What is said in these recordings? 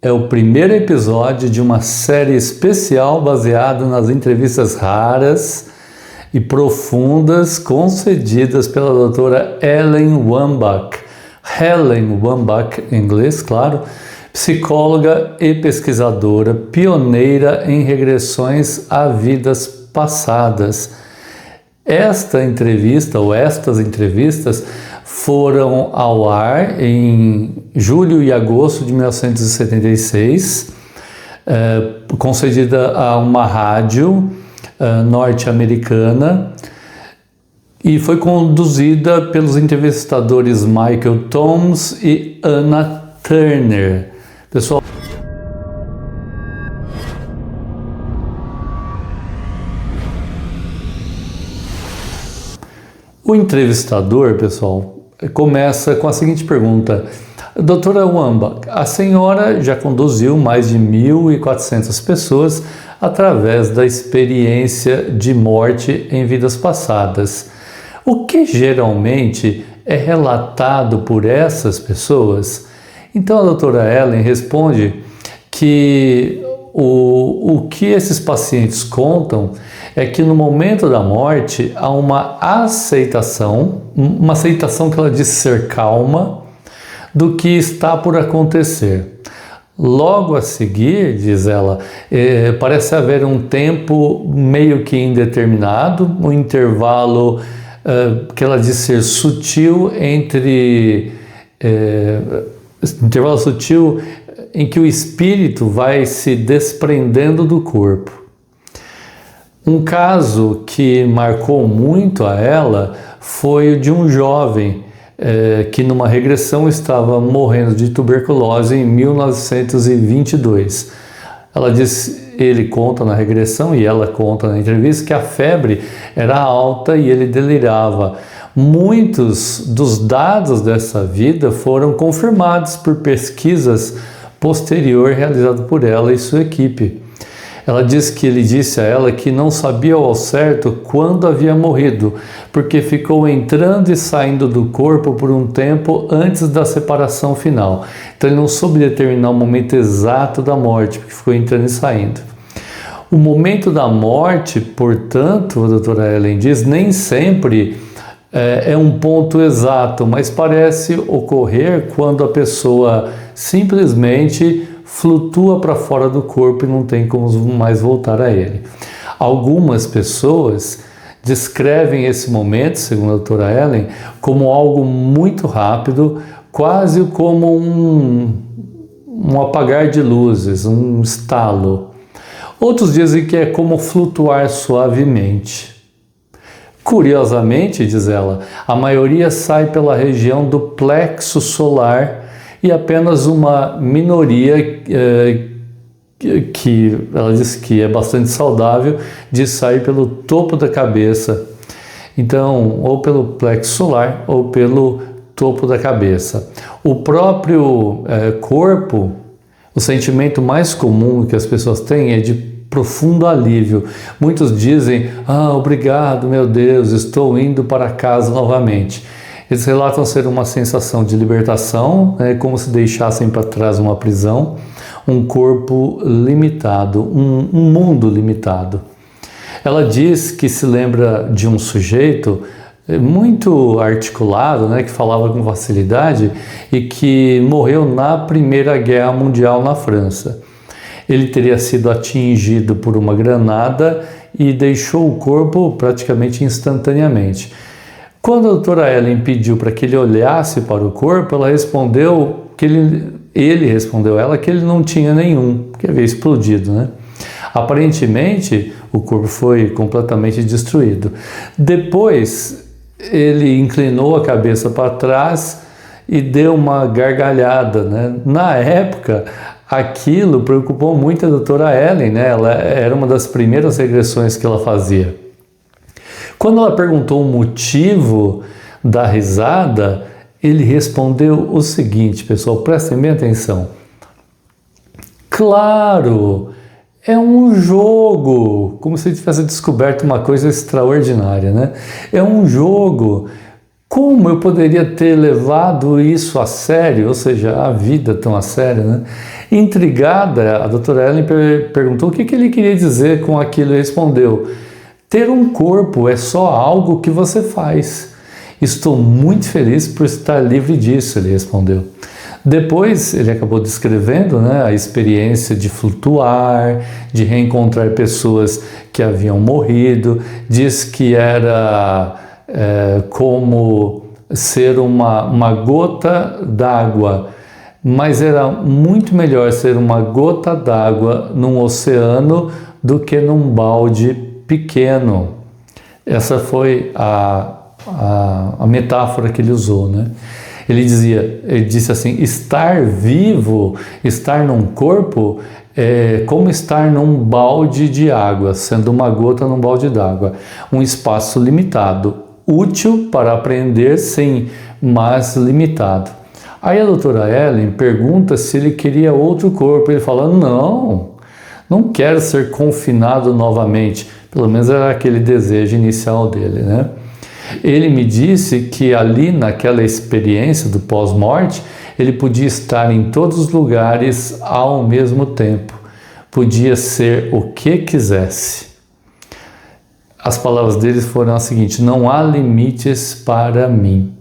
é o primeiro episódio de uma série especial baseada nas entrevistas raras e profundas concedidas pela doutora Ellen Wambach. Helen Wambach, em inglês, claro, psicóloga e pesquisadora, pioneira em regressões a vidas passadas. Esta entrevista, ou estas entrevistas, foram ao ar em julho e agosto de 1976, concedida a uma rádio norte-americana, e foi conduzida pelos entrevistadores Michael Thoms e Anna Turner. Pessoal, o entrevistador, pessoal, começa com a seguinte pergunta: doutora Wambach, a senhora já conduziu mais de 1.400 pessoas através da experiência de morte em vidas passadas. O que geralmente é relatado por essas pessoas? Então a doutora Ellen responde que o que esses pacientes contam é que no momento da morte há uma aceitação que ela diz ser calma, do que está por acontecer. Logo a seguir, diz ela, parece haver um tempo meio que indeterminado, um intervalo que ela diz ser sutil intervalo sutil em que o espírito vai se desprendendo do corpo. Um caso que marcou muito a ela foi o de um jovem que numa regressão estava morrendo de tuberculose em 1922. Ele conta na regressão e ela conta na entrevista que a febre era alta e ele delirava. Muitos dos dados dessa vida foram confirmados por pesquisas posteriores realizadas por ela e sua equipe. Ela diz que ele disse a ela que não sabia ao certo quando havia morrido, porque ficou entrando e saindo do corpo por um tempo antes da separação final. Então ele não soube determinar o momento exato da morte, porque ficou entrando e saindo. O momento da morte, portanto, a doutora Ellen diz, nem sempre é um ponto exato, mas parece ocorrer quando a pessoa simplesmente flutua para fora do corpo e não tem como mais voltar a ele. Algumas pessoas descrevem esse momento, segundo a doutora Ellen, como algo muito rápido, quase como um apagar de luzes, um estalo. Outros dizem que é como flutuar suavemente. Curiosamente, diz ela, a maioria sai pela região do plexo solar e apenas uma minoria que ela diz que é bastante saudável de sair pelo topo da cabeça. Então, ou pelo plexo solar ou pelo topo da cabeça. O próprio corpo, o sentimento mais comum que as pessoas têm é de profundo alívio. Muitos dizem, obrigado, meu Deus, estou indo para casa novamente. Eles relatam ser uma sensação de libertação, como se deixassem para trás uma prisão, um corpo limitado, um mundo limitado. Ela diz que se lembra de um sujeito muito articulado, que falava com facilidade e que morreu na Primeira Guerra Mundial na França. Ele teria sido atingido por uma granada e deixou o corpo praticamente instantaneamente. Quando a doutora Ellen pediu para que ele olhasse para o corpo, ela respondeu que ele respondeu a ela que ele não tinha nenhum, que havia explodido, Aparentemente, o corpo foi completamente destruído. Depois, ele inclinou a cabeça para trás e deu uma gargalhada, Na época, aquilo preocupou muito a doutora Ellen, Ela era uma das primeiras regressões que ela fazia. Quando ela perguntou o motivo da risada, ele respondeu o seguinte, pessoal, prestem bem atenção. Claro, é um jogo, como se ele tivesse descoberto uma coisa extraordinária, É um jogo. Como eu poderia ter levado isso a sério, ou seja, a vida tão a sério, né? Intrigada, a doutora Ellen perguntou o que ele queria dizer com aquilo e respondeu: ter um corpo é só algo que você faz. Estou muito feliz por estar livre disso, ele respondeu. Depois ele acabou descrevendo, né, a experiência de flutuar, de reencontrar pessoas que haviam morrido, diz que era como ser uma gota d'água, mas era muito melhor ser uma gota d'água num oceano do que num balde pequeno. Essa foi a metáfora que ele usou, né? Ele disse assim: estar vivo, estar num corpo, é como estar num balde de água, sendo uma gota num balde d'água, um espaço limitado, útil para aprender, sim, mas limitado. Aí a doutora Ellen pergunta se ele queria outro corpo. Ele fala: não quero ser confinado novamente. Pelo menos era aquele desejo inicial dele, né? Ele me disse que ali naquela experiência do pós-morte, ele podia estar em todos os lugares ao mesmo tempo. Podia ser o que quisesse. As palavras dele foram as seguintes: não há limites para mim.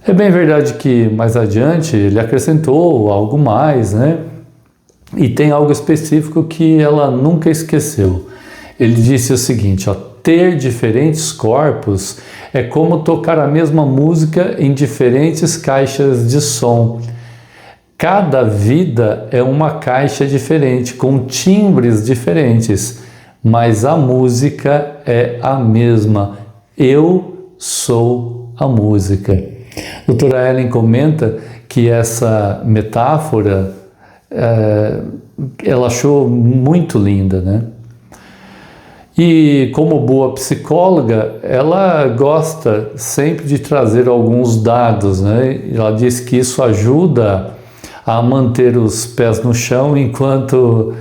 É bem verdade que mais adiante ele acrescentou algo mais, né? E tem algo específico que ela nunca esqueceu. Ele disse o seguinte, ó: ter diferentes corpos é como tocar a mesma música em diferentes caixas de som. Cada vida é uma caixa diferente, com timbres diferentes, mas a música é a mesma. Eu sou a música. A doutora Ellen comenta que essa metáfora ela achou muito linda, né? E como boa psicóloga, ela gosta sempre de trazer alguns dados, né? Ela diz que isso ajuda a manter os pés no chão enquanto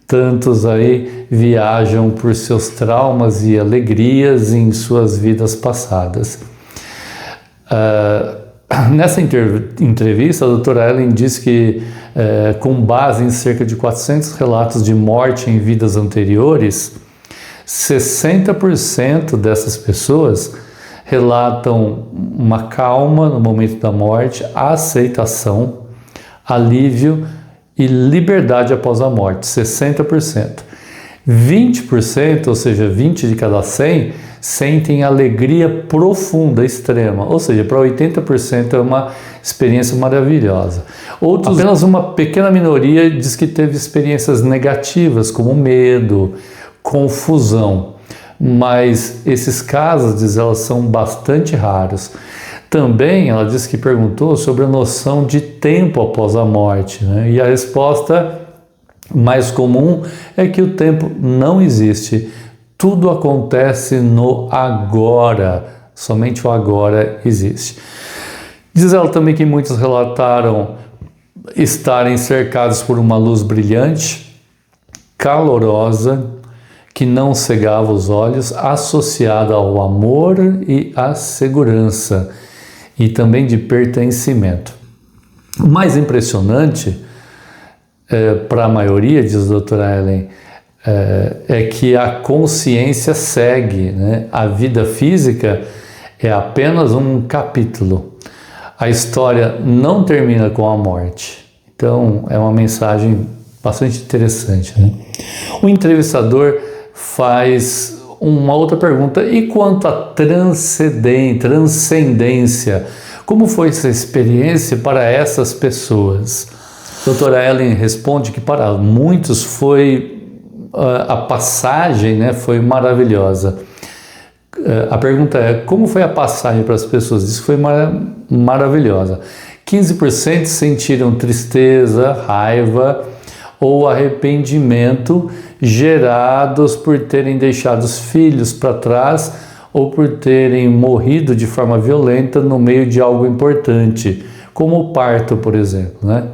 tantos aí viajam por seus traumas e alegrias em suas vidas passadas. Nessa entrevista, a doutora Ellen diz que, com base em cerca de 400 relatos de morte em vidas anteriores, 60% dessas pessoas relatam uma calma no momento da morte, aceitação, alívio e liberdade após a morte, 60%. 20%, ou seja, 20 de cada 100, sentem alegria profunda, extrema, ou seja, para 80% é uma experiência maravilhosa. Apenas uma pequena minoria diz que teve experiências negativas, como medo, confusão, mas esses casos, diz ela, são bastante raros. Também ela diz que perguntou sobre a noção de tempo após a morte, né? E a resposta mais comum é que o tempo não existe, tudo acontece no agora, somente o agora existe. Diz ela também que muitos relataram estarem cercados por uma luz brilhante, calorosa, que não cegava os olhos, associada ao amor e à segurança, e também de pertencimento. O mais impressionante para a maioria, diz a doutora Ellen, é que a consciência segue, né? A vida física é apenas um capítulo. A história não termina com a morte. Então, é uma mensagem bastante interessante, né? O entrevistador faz uma outra pergunta: e quanto à transcendência? Como foi essa experiência para essas pessoas? A doutora Ellen responde que para muitos a passagem, né, foi maravilhosa. A pergunta é: como foi a passagem para as pessoas? Diz que foi maravilhosa. 15% sentiram tristeza, raiva ou arrependimento gerados por terem deixado os filhos para trás ou por terem morrido de forma violenta no meio de algo importante, como o parto, por exemplo, né?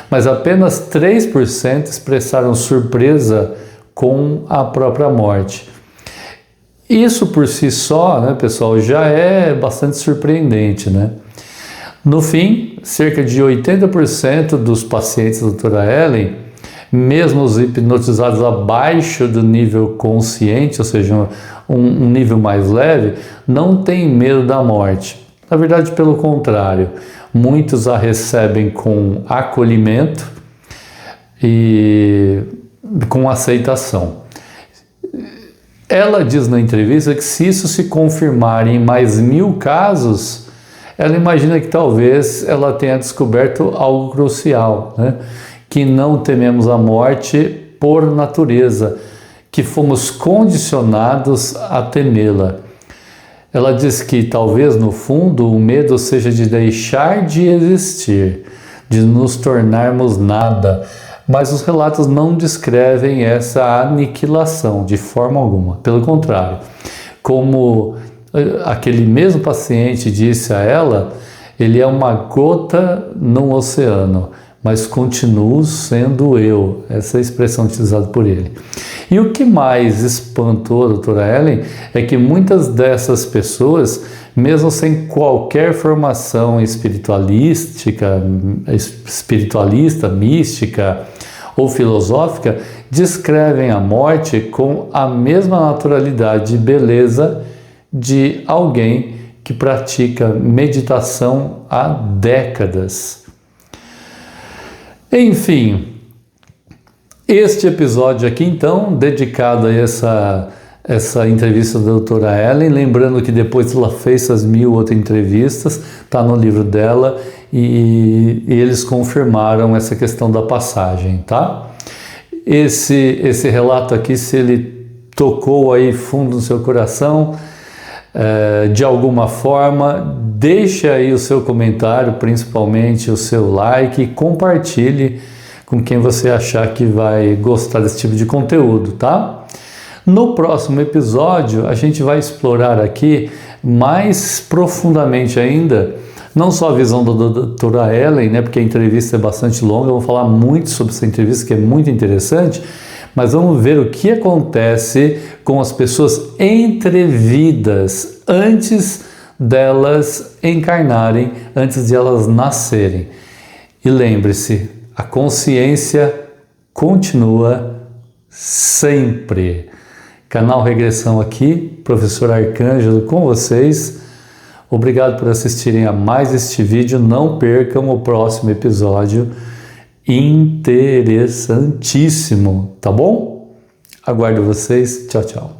Mas apenas 3% expressaram surpresa com a própria morte. Isso por si só, né, pessoal, já é bastante surpreendente, né? No fim, cerca de 80% dos pacientes da doutora Ellen, mesmo os hipnotizados abaixo do nível consciente, ou seja, um nível mais leve, não tem medo da morte. Na verdade, pelo contrário, muitos a recebem com acolhimento e com aceitação. Ela diz na entrevista que se isso se confirmar em mais 1000 casos, ela imagina que talvez ela tenha descoberto algo crucial, né? Que não tememos a morte por natureza, que fomos condicionados a temê-la. Ela diz que talvez no fundo o medo seja de deixar de existir, de nos tornarmos nada, mas os relatos não descrevem essa aniquilação de forma alguma. Pelo contrário, como aquele mesmo paciente disse a ela, ele é uma gota no oceano, mas continuo sendo eu. Essa é a expressão utilizada por ele. E o que mais espantou a doutora Ellen é que muitas dessas pessoas, mesmo sem qualquer formação espiritualista, mística ou filosófica, descrevem a morte com a mesma naturalidade e beleza de alguém que pratica meditação há décadas. Enfim, este episódio aqui então, dedicado a essa entrevista da doutora Ellen, lembrando que depois ela fez essas 1000 outras entrevistas, está no livro dela, e eles confirmaram essa questão da passagem, tá? Esse relato aqui, se ele tocou aí fundo no seu coração, de alguma forma, deixe aí o seu comentário, principalmente o seu like, e compartilhe com quem você achar que vai gostar desse tipo de conteúdo, tá? No próximo episódio, a gente vai explorar aqui mais profundamente ainda, não só a visão da doutora Ellen, né, porque a entrevista é bastante longa, eu vou falar muito sobre essa entrevista, que é muito interessante, mas vamos ver o que acontece com as pessoas entrevidas antes delas encarnarem, antes de elas nascerem. E lembre-se, a consciência continua sempre. Canal Regressão aqui, professor Arcângelo com vocês. Obrigado por assistirem a mais este vídeo. Não percam o próximo episódio, interessantíssimo, tá bom? Aguardo vocês. Tchau, tchau.